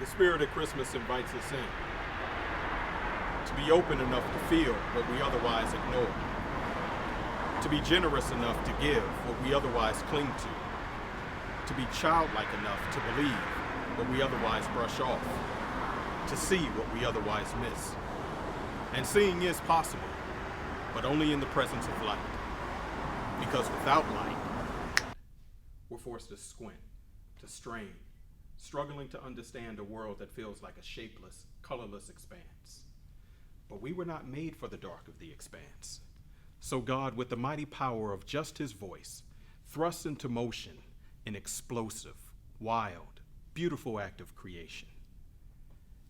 The spirit of Christmas invites us in to be open enough to feel what we otherwise ignore, to be generous enough to give what we otherwise cling to be childlike enough to believe what we otherwise brush off, to see what we otherwise miss. And seeing is possible, but only in the presence of light. Because without light, we're forced to squint, to strain, struggling to understand a world that feels like a shapeless, colorless expanse. But we were not made for the dark of the expanse. So God, with the mighty power of just his voice, thrust into motion an explosive, wild, beautiful act of creation.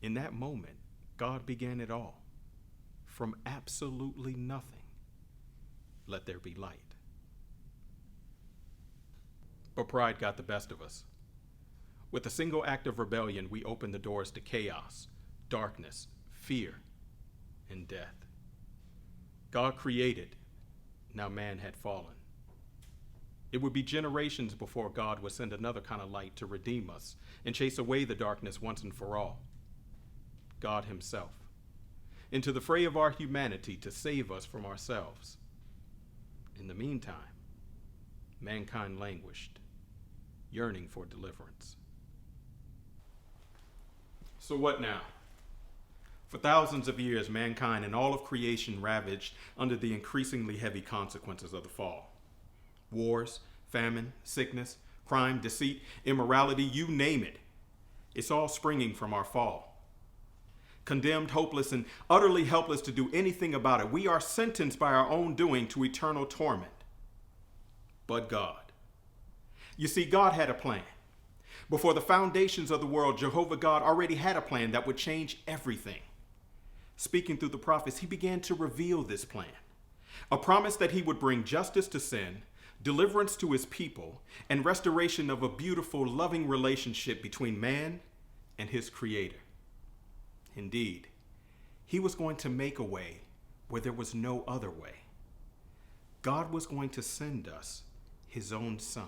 In that moment, God began it all. From absolutely nothing, let there be light. But pride got the best of us. With a single act of rebellion, we opened the doors to chaos, darkness, fear, and death. God created, now man had fallen. It would be generations before God would send another kind of light to redeem us and chase away the darkness once and for all. God himself, into the fray of our humanity to save us from ourselves. In the meantime, mankind languished, yearning for deliverance. So what now? For thousands of years, mankind and all of creation ravaged under the increasingly heavy consequences of the fall. Wars, famine, sickness, crime, deceit, immorality, you name it. It's all springing from our fall. Condemned, hopeless, and utterly helpless to do anything about it, we are sentenced by our own doing to eternal torment. But God. You see, God had a plan. Before the foundations of the world, Jehovah God already had a plan that would change everything. Speaking through the prophets, he began to reveal this plan. A promise that he would bring justice to sin, deliverance to his people, and restoration of a beautiful, loving relationship between man and his creator. Indeed, he was going to make a way where there was no other way. God was going to send us his own son.